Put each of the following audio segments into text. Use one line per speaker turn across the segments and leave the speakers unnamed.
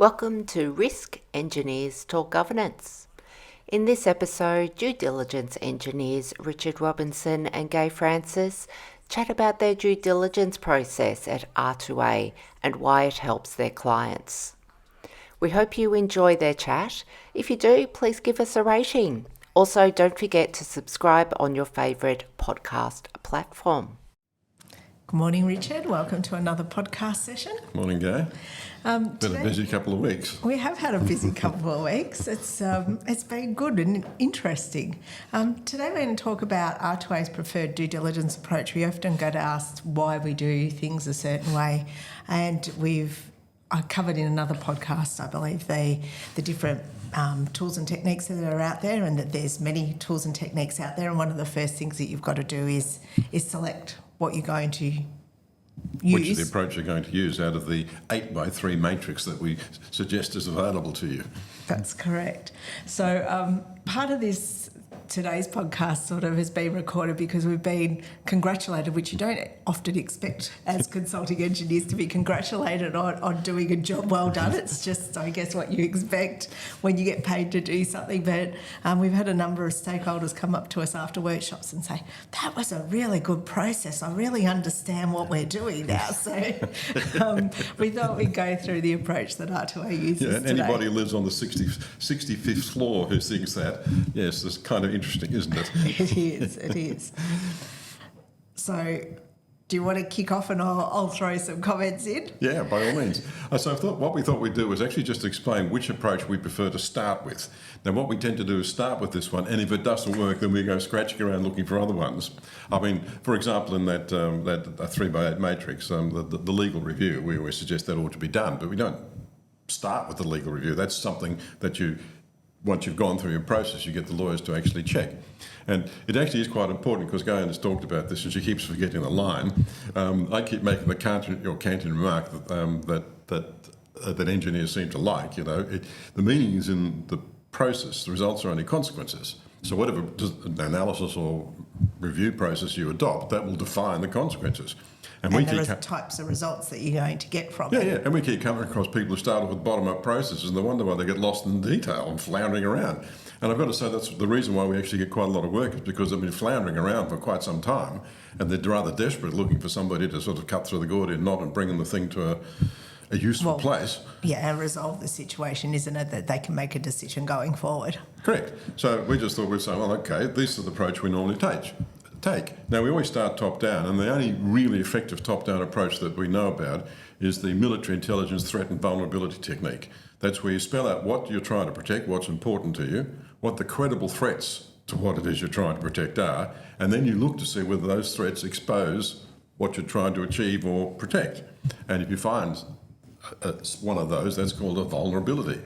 Welcome to Risk Engineers Talk Governance. In this episode, due diligence engineers Richard Robinson and Gaye Francis chat about their due diligence process at R2A and why it helps their clients. We hope you enjoy their chat. If you do, please give us a rating. Also, don't forget to subscribe on your favourite podcast platform.
Good morning, Richard. Welcome to another podcast session.
Morning, Gaye. Been a busy couple of weeks.
We have had a busy couple of weeks. It's been good and interesting. Today we're going to talk about R2A's preferred due diligence approach. We often get asked why we do things a certain way, and I covered in another podcast, I believe, the different tools and techniques that are out there, and that there's many tools and techniques out there, and one of the first things that you've got to do is select what you're going to use.
Which is the approach you're going to use out of the 8x3 matrix that we suggest is available to you.
That's correct. So part of today's podcast sort of has been recorded because we've been congratulated, which you don't often expect as consulting engineers to be congratulated on doing a job well done. It's just, I guess, what you expect when you get paid to do something. But we've had a number of stakeholders come up to us after workshops and say, that was a really good process. I really understand what we're doing now. So we thought we'd go through the approach that R2A uses
and
today.
anybody who lives on the 65th floor who thinks that, yes, it's kind of interesting, isn't it?
It is. So, do you want to kick off and I'll throw some comments in?
Yeah, by all means. So what we thought we'd do was actually just explain which approach we prefer to start with. Now, what we tend to do is start with this one, and if it doesn't work, then we go scratching around looking for other ones. I mean, for example, in that 3x8 matrix, the legal review, we always suggest that ought to be done, but we don't start with the legal review. That's something that once you've gone through your process, you get the lawyers to actually check. And it actually is quite important because Gaye has talked about this and she keeps forgetting the line. I keep making the Kantian remark that engineers seem to like. The meaning is in the process. The results are only consequences. So whatever analysis or review process you adopt, that will define the consequences.
And there are types of results that you're going to get from it.
Yeah, and we keep coming across people who start off with bottom-up processes and they wonder why they get lost in detail and floundering around. And I've got to say that's the reason why we actually get quite a lot of work is because they've been floundering around for quite some time and they're rather desperate looking for somebody to sort of cut through the Gordian knot and bring the thing to a useful place.
Yeah, and resolve the situation, isn't it, that they can make a decision going forward.
Correct. So we just thought we'd say, well, okay, this is the approach we normally take. Now, we always start top-down, and the only really effective top-down approach that we know about is the military intelligence threat and vulnerability technique. That's where you spell out what you're trying to protect, what's important to you, what the credible threats to what it is you're trying to protect are, and then you look to see whether those threats expose what you're trying to achieve or protect. And if you find one of those, that's called a vulnerability.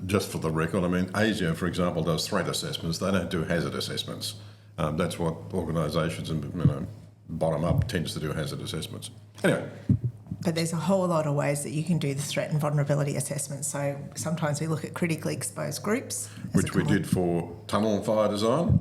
Just for the record, I mean, ASIO, for example, does threat assessments. They don't do hazard assessments. That's what organisations and bottom up tends to do hazard assessments. Anyway.
But there's a whole lot of ways that you can do the threat and vulnerability assessment. So sometimes we look at critically exposed groups.
Which we did for tunnel and fire design.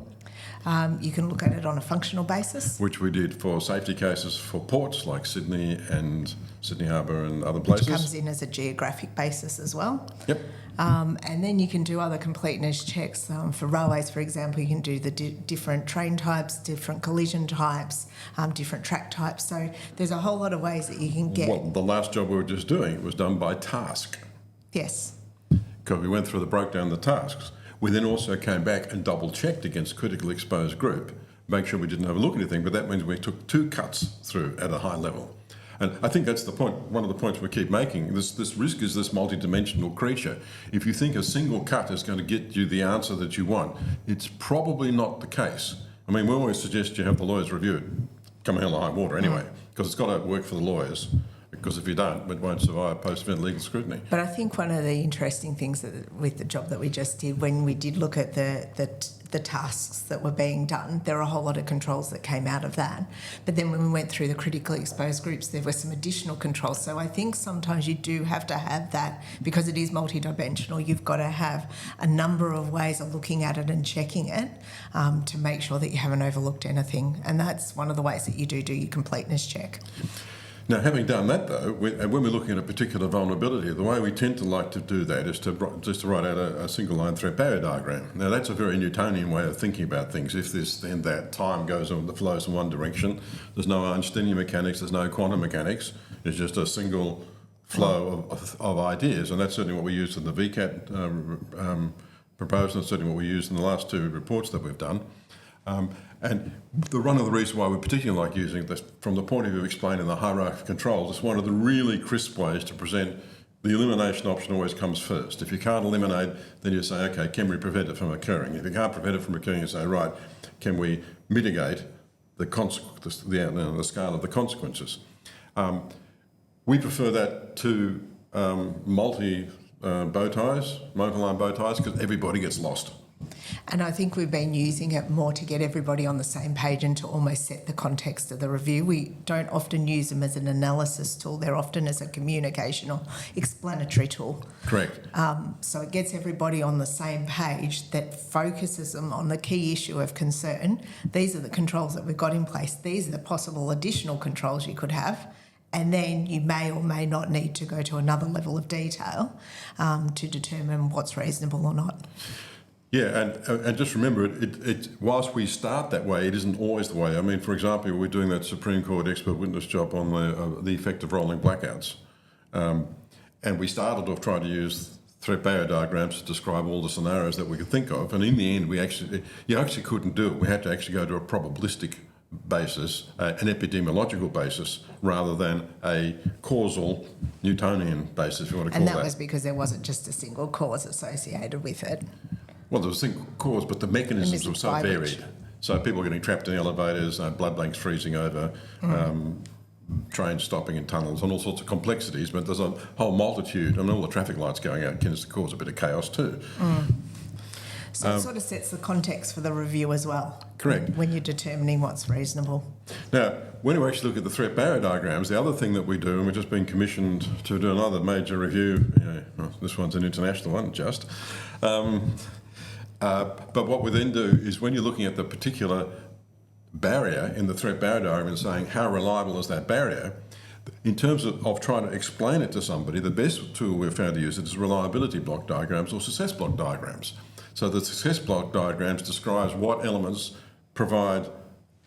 You can look at it on a functional basis.
Which we did for safety cases for ports like Sydney and Sydney Harbour and other places.
Which comes in as a geographic basis as well.
Yep.
And then you can do other completeness checks. For railways, for example, you can do the different train types, different collision types, different track types. So there's a whole lot of ways that you can get.
Well, the last job we were just doing was done by task.
Yes.
Because we went through broke down the tasks. We then also came back and double-checked against critical exposed group, make sure we didn't overlook anything, but that means we took 2 cuts through at a high level. And I think that's the point, one of the points we keep making. This risk is this multidimensional creature. If you think a single cut is going to get you the answer that you want, it's probably not the case. I mean, we always suggest you have the lawyers review it, come hell or high water anyway, because it's got to work for the lawyers. Because if you don't, it won't survive post-event legal scrutiny.
But I think one of the interesting things with the job that we just did, when we did look at the tasks that were being done, there were a whole lot of controls that came out of that. But then when we went through the critically exposed groups, there were some additional controls. So I think sometimes you do have to have that, because it is multidimensional. You've got to have a number of ways of looking at it and checking it to make sure that you haven't overlooked anything. And that's one of the ways that you do your completeness check.
Now, having done that, though, when we're looking at a particular vulnerability, the way we tend to like to do that is to write out a single-line threat barrier diagram. Now, that's a very Newtonian way of thinking about things. If this, then that, time goes on, the flows in one direction. There's no Einsteinian mechanics, there's no quantum mechanics. It's just a single flow of ideas, and that's certainly what we used in the VCAT proposal, and certainly what we used in the last two reports that we've done. And one of the reasons why we particularly like using this from the point of view of explaining the hierarchy of controls, it's one of the really crisp ways to present. The elimination option always comes first. If you can't eliminate, then you say, okay, can we prevent it from occurring? If you can't prevent it from occurring, you say, right, can we mitigate the scale of the consequences? We prefer that to multi-line bow ties, because everybody gets lost.
And I think we've been using it more to get everybody on the same page and to almost set the context of the review. We don't often use them as an analysis tool. They're often as a communication or explanatory tool.
Correct.
So it gets everybody on the same page that focuses them on the key issue of concern. These are the controls that we've got in place. These are the possible additional controls you could have. And then you may or may not need to go to another level of detail to determine what's reasonable or not.
Yeah, and just remember, whilst we start that way, it isn't always the way. I mean, for example, we're doing that Supreme Court expert witness job on the effect of rolling blackouts. And we started off trying to use threat barrier diagrams to describe all the scenarios that we could think of. And in the end, you actually couldn't do it. We had to actually go to a probabilistic basis, an epidemiological basis, rather than a causal Newtonian basis, if you want to call that.
And that was because there wasn't just a single cause associated with it.
Well, there was a single cause, but the mechanisms were so varied. So people getting trapped in elevators, blood banks freezing over, trains stopping in tunnels, and all sorts of complexities. But there's a whole multitude, and all the traffic lights going out tends to cause a bit of chaos too.
So it sort of sets the context for the review as well.
Correct.
When you're determining what's reasonable.
Now, when we actually look at the threat barrier diagrams, the other thing that we do, and we've just been commissioned to do another major review, this one's an international one, but what we then do is when you're looking at the particular barrier in the threat barrier diagram and saying how reliable is that barrier, in terms of trying to explain it to somebody, the best tool we've found to use it is reliability block diagrams or success block diagrams. So the success block diagrams describes what elements provide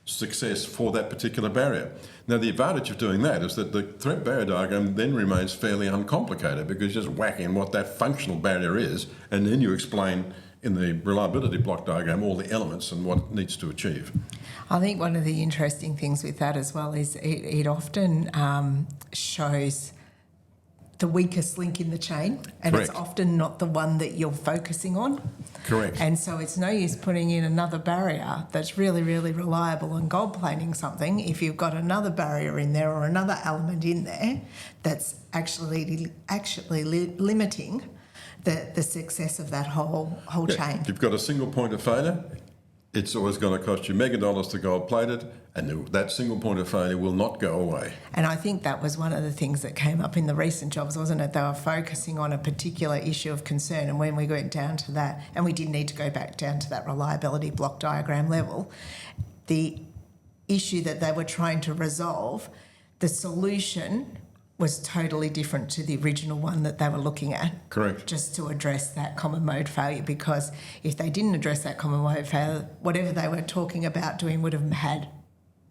success for that particular barrier. Now, the advantage of doing that is that the threat barrier diagram then remains fairly uncomplicated because you just whack in what that functional barrier is, and then you explain in the reliability block diagram all the elements and what it needs to achieve.
I think one of the interesting things with that as well is it often shows the weakest link in the chain, and
Correct.
It's often not the one that you're focusing on.
Correct.
And so it's no use putting in another barrier that's really, really reliable and gold plating something if you've got another barrier in there or another element in there that's actually limiting the success of that whole chain.
You've got a single point of failure. It's always going to cost you mega dollars to gold plate it, and that single point of failure will not go away.
And I think that was one of the things that came up in the recent jobs, wasn't it? They were focusing on a particular issue of concern, and when we went down to that, and we did need to go back down to that reliability block diagram level, the issue that they were trying to resolve, the solution was totally different to the original one that they were looking at.
Correct.
Just to address that common mode failure, because if they didn't address that common mode failure, whatever they were talking about doing would have had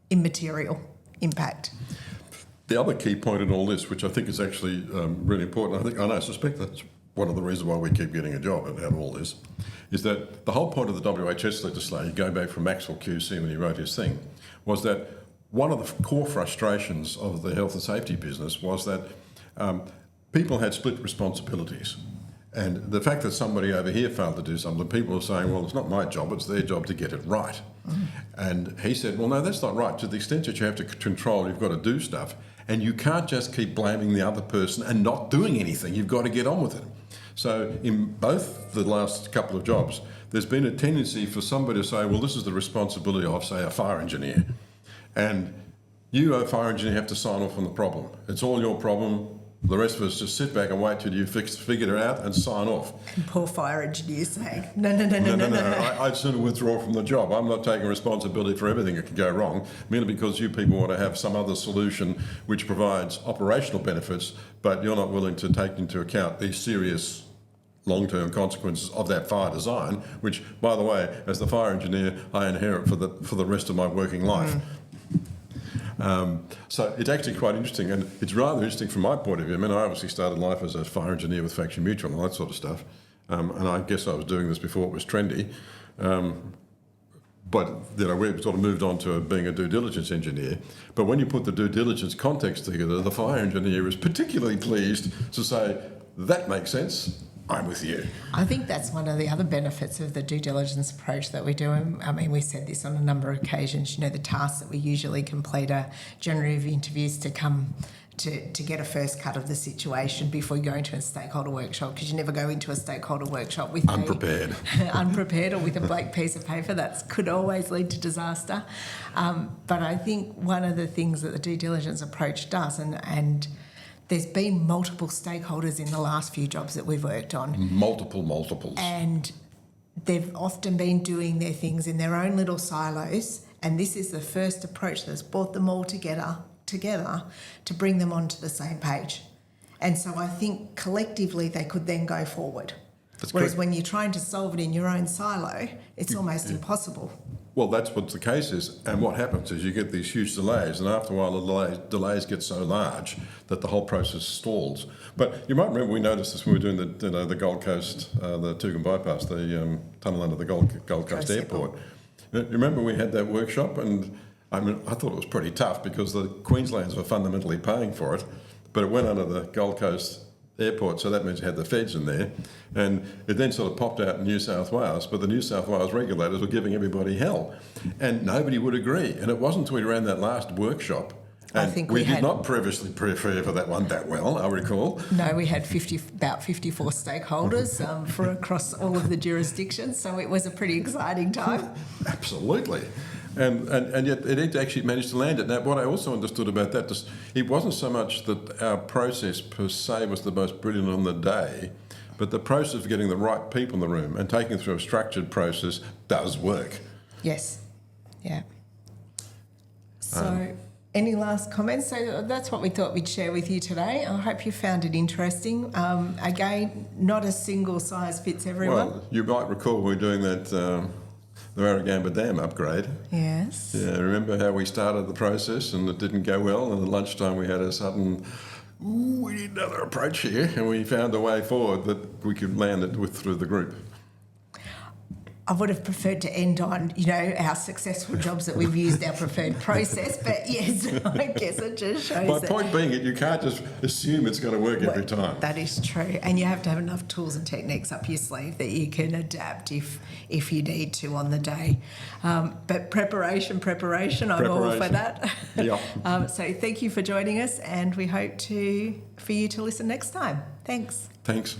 immaterial impact.
The other key point in all this, which I think is actually really important, I suspect that's one of the reasons why we keep getting a job out of all this, is that the whole point of the WHS legislation, going back from Maxwell QC when he wrote his thing, was that one of the core frustrations of the health and safety business was that people had split responsibilities. And the fact that somebody over here failed to do something, people were saying, well, it's not my job, it's their job to get it right. And he said, well, no, that's not right. To the extent that you have to control, you've got to do stuff. And you can't just keep blaming the other person and not doing anything. You've got to get on with it. So in both the last couple of jobs, there's been a tendency for somebody to say, well, this is the responsibility of, say, a fire engineer. And you, a fire engineer, have to sign off on the problem. It's all your problem. The rest of us just sit back and wait till you figure it out and sign off.
And poor fire engineers saying, no.
I'd sooner withdraw from the job. I'm not taking responsibility for everything that can go wrong, merely because you people want to have some other solution which provides operational benefits, but you're not willing to take into account these serious long-term consequences of that fire design, which, by the way, as the fire engineer, I inherit for the rest of my working life. So it's actually quite interesting, and it's rather interesting from my point of view. I mean, I obviously started life as a fire engineer with Faction Mutual and all that sort of stuff, and I guess I was doing this before it was trendy. But we've sort of moved on to being a due diligence engineer. But when you put the due diligence context together, the fire engineer is particularly pleased to say, that makes sense, I'm with you.
I think that's one of the other benefits of the due diligence approach that we do. I mean, we said this on a number of occasions. You know, the tasks that we usually complete are generative interviews to come to get a first cut of the situation before you go into a stakeholder workshop, because you never go into a stakeholder workshop with
unprepared
or with a blank piece of paper. That could always lead to disaster. But I think one of the things that the due diligence approach does, and there's been multiple stakeholders in the last few jobs that we've worked on.
Multiples.
And they've often been doing their things in their own little silos, and this is the first approach that's brought them all together to bring them onto the same page. And so I think collectively they could then go forward.
That's
Whereas
correct.
when you're trying to solve it in your own silo, it's almost impossible.
Well, that's what the case is. And what happens is you get these huge delays, and after a while the delays get so large that the whole process stalls. But you might remember we noticed this when we were doing the Gold Coast, the Toogan Bypass, the tunnel under the Gold Coast Airport. You remember we had that workshop, and I mean, I thought it was pretty tough because the Queenslanders were fundamentally paying for it, but it went under the Gold Coast Airport, so that means you had the feds in there, and it then sort of popped out in New South Wales, but the New South Wales regulators were giving everybody hell, and nobody would agree. And it wasn't until we ran that last workshop, and
I think
we did not previously prepare for that one that well, I recall.
No, we had about 54 stakeholders for across all of the jurisdictions, so it was a pretty exciting time.
Absolutely. And yet it actually managed to land it. Now, what I also understood about that, it wasn't so much that our process per se was the most brilliant on the day, but the process of getting the right people in the room and taking it through a structured process does work.
Yes. Yeah. So, any last comments? So that's what we thought we'd share with you today. I hope you found it interesting. Again, not a single size fits everyone.
Well, you might recall we were doing that... the Warragamba Dam upgrade.
Yes.
Yeah, remember how we started the process and it didn't go well, and at lunchtime we had a sudden, we need another approach here, and we found a way forward that we could land it through the group.
I would have preferred to end on, our successful jobs that we've used our preferred process, but yes, I guess it just shows
My
that.
point being you can't just assume it's going to work every time.
That is true, and you have to have enough tools and techniques up your sleeve that you can adapt if you need to on the day. But preparation, I'm all for that.
Yeah.
So thank you for joining us, and we hope for you to listen next time. Thanks.
Thanks.